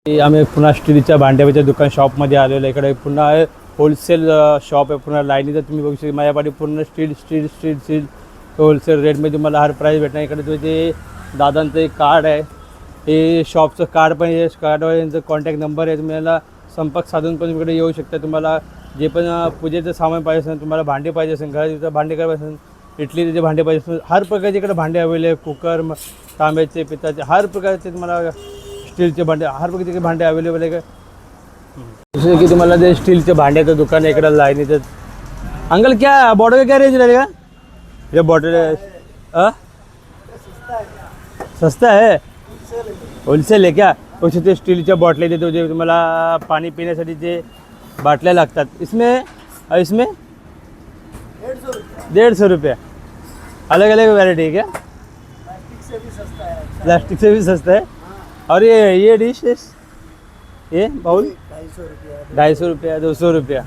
आम्ही पुन्हा स्टीलच्या भांड्याच्या दुकान शॉपमध्ये आलेलो. इकडे पुन्हा होलसेल शॉप आहे. पुन्हा लाईनीचं तुम्ही बघू शकता. माझ्यापाठी पूर्ण स्टील होलसेल रेटमध्ये तुम्हाला हर प्राईस भेटणार. इकडे तुझे दादांचं एक कार्ड आहे. हे शॉपचं कार्ड पण आहे. कार्डवर यांचं कॉन्टॅक्ट नंबर आहे. तुम्हाला संपर्क साधून पण इकडे येऊ शकता. तुम्हाला जे पण पूजेचं सामान पाहिजे असेल, तुम्हाला भांडे पाहिजे असेल, घराचं भांडे करायचं असेल, इडलीचे भांडे पाहिजे असेल, हर प्रकारचे इकडे भांडे अवेलेबल. कुकर, तांब्याचे, पिताचे, हर प्रकारचे तुम्हाला स्टीलचे भांडे, हर प्रकारचे भांडे अवेलेबल आहे. का जसं की तुम्हाला ते स्टीलचे भांड्याचं दुकान आहे इकडं लाईनीचं. अंकल क्या बॉटल क्या रेंज रहेगा? ये बॉटल सस्ता है, होलसेल आहे क्या? उसे ते स्टीलच्या बॉटल्या देतो जे तुम्हाला पाणी पिण्यासाठी जे बाटल्या लागतात. इसमें 150 रुपया. अलग अलग वैरायटी है क्या? प्लास्टिक से भी सस्ता है. और ये डिश ये बाउल 250 रुपया 200 रुपया.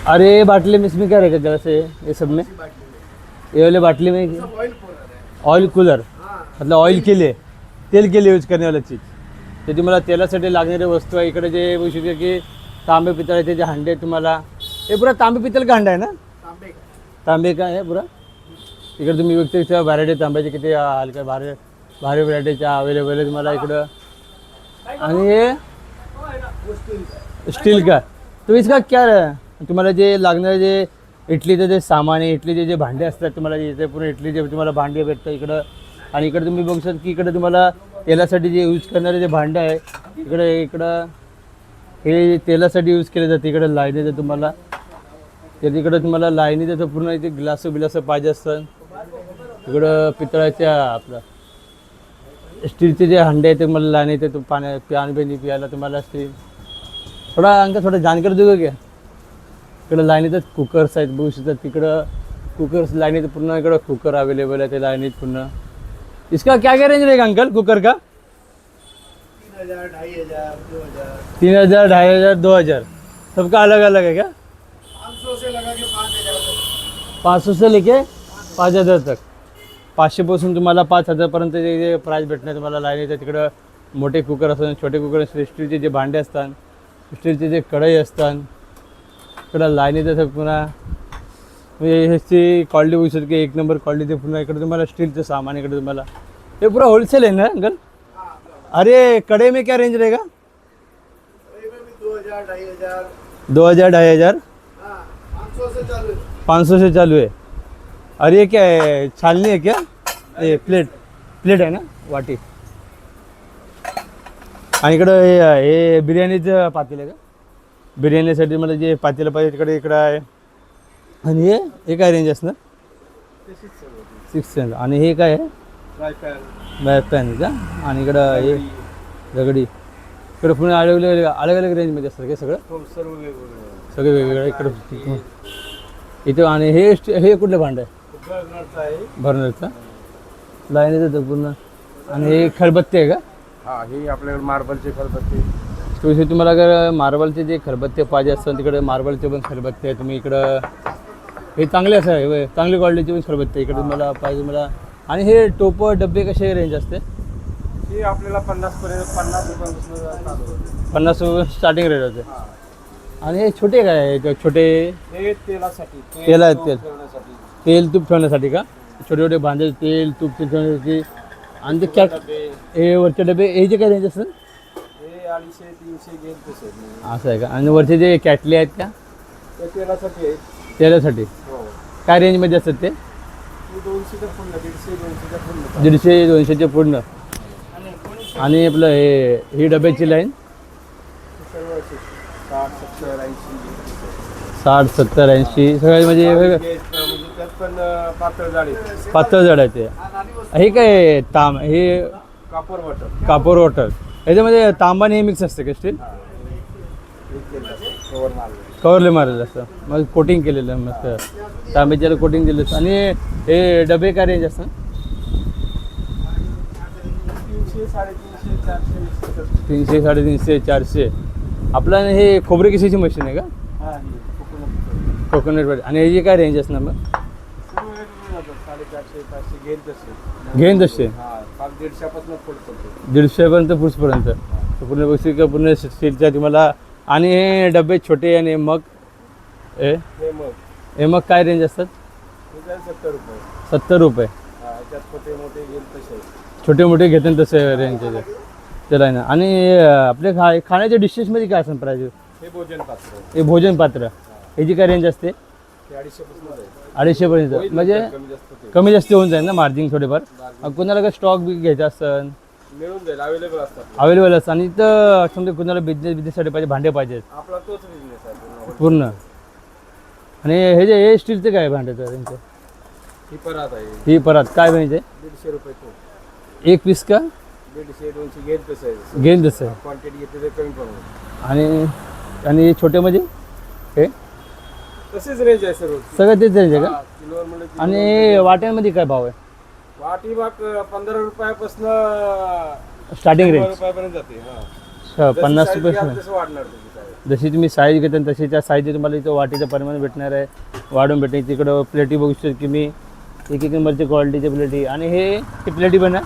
अरे बाटली में इसमें क्या रहेगा जरा से ये सब में? ये वाले बाटली में ऑयल कूलर, मतलब ऑइल के लिए, तेल के लिए यूज करने वाला चीज़. ते तुम्हाला तेलासाठी लागणारे वस्तू आहे. इकडे जे बघू शकता की तांबे पितळाचे जे हांडे तुम्हाला, हे पुरा तांबे पितळ का हांडा आहे ना? तांबे का आहे पुरा. इकडे तुम्ही बघता व्हरायटी तांब्याचे किती हलक्या भारी व्हरायटीच्या अवेलेबल आहे तुम्हाला इकडं. आणि हे स्टील का. तो इसका क्या तुम्हाला जे लागणारे जे इडलीचं जे सामान आहे, इडलीचे जे भांडे असतात तुम्हाला इथे पूर्ण इडलीचे तुम्हाला भांडे भेटतं इकडं. आणि इकडे तुम्ही बघू शकता की इकडे तुम्हाला तेलासाठी जे यूज करणारे जे भांडं आहे इकडं हे तेलासाठी यूज केले जाते. इकडे लाईनीचं तुम्हाला तिकडं तुम्हाला लाईनीचं पूर्ण इथे ग्लास पाहिजे असतं. इकडं पितळाच्या आपलं स्टीलचे जे हांडे आहेत ते मला लाईन येते. तो पाणी प्यायला तुम्हाला स्टील थोडा जानकारी देऊ का? इकडं लाईनीतच कुकर्स आहेत बघू शकतात. तिकडं कुकर्स लाईनीत पूर्ण इकडं कुकर अवेलेबल आहे ते लाईनीत पूर्ण. इसका क्या रेंज रहेगा अंकल कुकर का? 3000, 2500, 2000 सबका अलग अलग है क्या? 500 से लगा के 5000 500 से लेके 5000 तक. 500 पासून तुम्हाला 5000 पर्यंत जे प्राईस भेटणार तुम्हाला लाईनीचं. तिकडं मोठे कुकर असतात, छोटे कुकर असतात, स्टीलचे जे भांडे असतात, स्टीलचे जे कढई असतात. इकडं लाईनीचं पुन्हा ह्याची क्वालिटी बघू शकतो की 1 नंबर क्वालिटी. पुन्हा इकडे तुम्हाला स्टीलचं सामान इकडे तुम्हाला हे पूरा होलसेल है ना अंकल? अरे कड़े में क्या रेंज रहेगा? 2000, 2500. 500 से चालू है. अरे ये क्या है, छालनी है क्या? ये प्लेट है ना, वाटी. आणि इकडं हे बिर्याणीचं पातेलं आहे का? बिर्याणीसाठी मला जे पातेलं पाहिजे इकडे आहे. आणि हे काय रेंज असणार? 600. आणि हे काय आहे? फ्राय पॅन का? आणि इकडं हे दगडी. इकडं पुणे अलग रेंजमध्ये असतात काय सगळं? सगळे वेगवेगळे इकडं इथं. आणि हे कुठलं भांडं आहे? बर्नरचा लाईनीचं पूर्ण. आणि हे खलबत्ते आहे का? हा, हे आपल्याकडे मार्बलचे खलबत्ते. तुम्हाला अगर मार्बलचे जे खलबत्ते पाहिजे असतात तिकडे मार्बलचे पण खलबत्ते आहे. तुम्ही इकडं हे चांगले असं आहे, चांगली क्वालिटीचे पण खलबत्ते इकडे मला पाहिजे मला. आणि हे टोपं डबे कसे रेंज असते? हे आपल्याला 50 रुपयापासून 50 रुपये स्टार्टिंग रेट होते. आणि हे छोटे काय आहे? छोटे हे तेलासाठी तेल तूप ठेवण्यासाठी का? छोटे छोटे भांडे तेल तूप ठेवण्यासाठी. आणि ते क्या हे वरचे डबे हे जे काय रेंज असतात? हे 250-300 गेल तसे. असं आहे का? आणि वरचे जे कॅटली आहेत का? ते तेलासाठी आहेत. तेलासाठी काय रेंजमध्ये असतात ते? 200च्या पूर्ण, 150-200च्या पूर्ण. 150-200चे पूर्ण. आणि आपलं ही डब्याची लाईन 60, 70, 80 सगळ्या म्हणजे त्यात पण पातळ जाड आहे ते. हे काय हे कापूर वॉटर याच्यामध्ये तांबा हे मिक्स असते का स्टील? कवरले मारलेलं असतं मग कोटिंग केलेलं मस्त तांब्याच्याला कोटिंग दिलं असतं. आणि हे डबे काय रेंज असतं? 300, 350, 400. आपलं हे खोबरे किसायची मशीन आहे का? कोकोनट. आणि ह्याची काय रेंज असणार मग? 400 500 घेईल तसे. घेईन तसे हा पाच 150 फूट पडतो. 150पर्यंत पुरुषपर्यंत पूर्ण बघशील का पूर्ण स्टीलच्या तुम्हाला. आणि हे डबे छोटे आणि मग हे मग हे मग काय रेंज असतात? हे जाईल 70 रुपये. 70 रुपये. हा याच्यात छोटे मोठे घेईल तसे. छोटे मोठे घेतात तसे रेंजचे त्याला आहे ना. आणि आपले खाण्याच्या डिशेसमध्ये काय असतं प्राईज? हे भोजन पात्र. हे भोजन पात्र ह्याची काय रेंज असते? ते 250 पासून जाईल. 250पर्यंत म्हणजे कमी जास्त ते. कमी जास्त होऊन जाईल ना मार्जिन थोडेफार. कोणाला काय स्टॉक बी घ्यायचा असतं मिळून जाईल अवेलेबल असतात. अवेलेबल असतं. आणि इथं समजा कोणाला बिझनेससाठी पाहिजे भांडे पाहिजेत आपला तोच बिझनेस आहे पूर्ण. आणि हे स्टीलचं काय भांड्याचं त्यांचं? ही परात आहे. ही परत काय पाहिजे? 150 रुपये तो. एक पीस का? 150 200 घेईल तसं आहे. घेईन तसं. क्वांटिटी घेतली तर कमी पडून. आणि आणि छोटेमध्ये हे तसेच रेंज आहे सर्व. सगळं तेच रेंज आहे का? किलोवर म्हणलं की आणि वाट्यांमध्ये काय भाव आहे? वाटी भाग 15 रुपयापासून स्टार्टिंग 100 रेंज रुपयापर्यंत जाते. हा 50 जशी size रुपये. घ्याल तसं वाढणार तुमची size. जशी तुम्ही साईज घेता तशी त्या साईजचे तुम्हाला इथं वाटीचं प्रमाण भेटणार आहे. वाढून भेटणार. तिकडं प्लेटी बघू शकतो की मी एक नंबरची क्वालिटीच्या प्लेटी. आणि हे प्लेटी पण आहे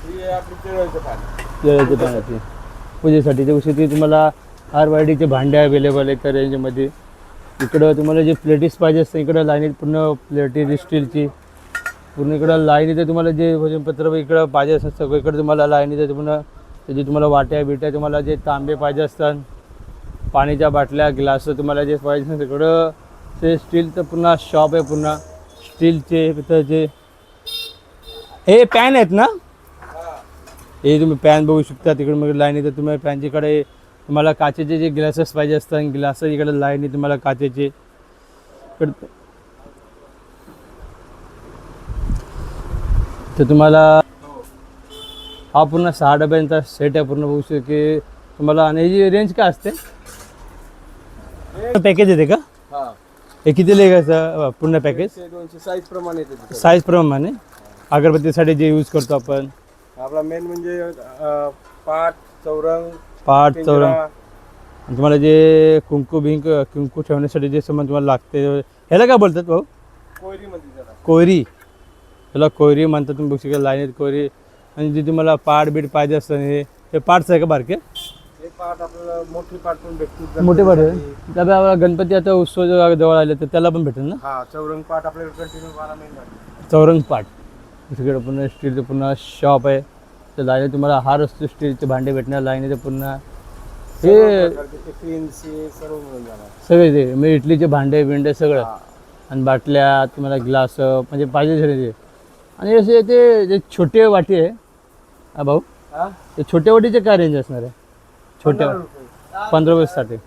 ही आपली केळीचं पाणी. केळ्याच्या पाण्याची पूजेसाठी. त्या गोष्टी तुम्हाला RYDचे भांडे अवेलेबल आहेत त्या रेंजमध्ये. इकडं तुम्हाला जे प्लेटीस पाहिजे असतं इकडं लाईनीत पूर्ण प्लेटी स्टीलची पूर्ण इकडं लाईनीत तुम्हाला जे भोजनपत्र इकडं पाहिजे असतं सगळं इकडं तुम्हाला लाईनीत पूर्ण त्याची तुम्हाला वाट्या बिट्या तुम्हाला जे तांबे पाहिजे असतात पाण्याच्या बाटल्या ग्लास तुम्हाला जे पाहिजे असतं तिकडं ते स्टीलचं पूर्ण शॉप आहे. पूर्ण स्टीलचे पितळचे हे पॅन आहेत ना? हे तुम्ही पॅन बघू शकता. तिकडे मग लाईनीत तुम्हाला पॅनच्याकडे तुम्हाला काचेचे जे ग्लासेस पाहिजे असतात ग्लास इकडे लाईनी तुम्हाला काचेचे इकडे. तर तुम्हाला हा पूर्ण 6 डब्यांचा सेट आहे पूर्ण बघू शकतो की तुम्हाला. आणि ह्याची रेंज काय असते? पॅकेज येते का? हा हे किती लेगायचं पूर्ण पॅकेज? 200 साईज प्रमाणे येते. साईज प्रमाणे अगरबत्तीसाठी जे यूज करतो आपण. आपला मेन म्हणजे पाट चौरंग आणि तुम्हाला जे कुंकू ठेवण्यासाठी जे सामान तुम्हाला लागते ह्याला काय बोलतात भाऊ? कोयरी मध्ये जरा कोयरी. ह्याला कोयरी म्हणतात. तुम्ही बघू शकता लाईनीत कोयरी. आणि जे तुम्हाला पाट बीट पाहिजे असतं हे पार्ट्स आहे का बारके? हे पाट आपल्याला मोठी पाट पण भेटतील. मोठे पाट आहे. त्याला गणपती आता उत्सव जवळ आले तर त्याला पण भेटेल ना? हा चौरंग पाट आपल्याला कंटिन्यू 12 महिने. चौरंग पाट. तिकडे पूर्ण स्टीलचं पूर्ण शॉप आहे. तर लाईनीत तुम्हाला हार असतो स्टीलचे भांडे भेटणार लाईनीत पूर्ण. हे टिफिन्स सर्व मिळून जाणार. सगळे ते म्हणजे इडलीचे भांडे बिंडे सगळं. हा. आणि बाटल्या तुम्हाला ग्लास म्हणजे पाहिजे सगळे. आणि असे ते जे छोटे वाटी आहे हा भाऊ हा? ते छोट्या वाटीचे काय रेंज असणार आहे? छोट्या 15 रुपये. 15 रुपयासाठी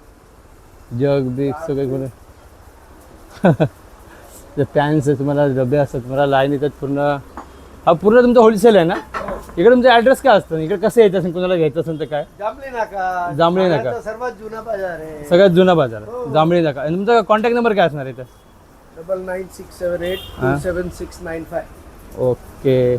जग बिग सगळे बरं. ते पॅन्स आहे तुम्हाला डबे असतात तुम्हाला लाईन येतात पूर्ण. हा पूर्ण तुमचा होलसेल आहे ना? इकडे तुमचा ॲड्रेस काय असतं? इकडे कसं यायचं असेल कोणाला घ्यायचं असेल तर काय? जांभळी नाका. जांभळी नाका. ठाण्याचा सर्वात जुना बाजार आहे. सगळ्यात जुना बाजार जांभळी नाका. आणि तुमचा कॉन्टॅक्ट नंबर काय असणार आहे इथं? 9967827695. ओके.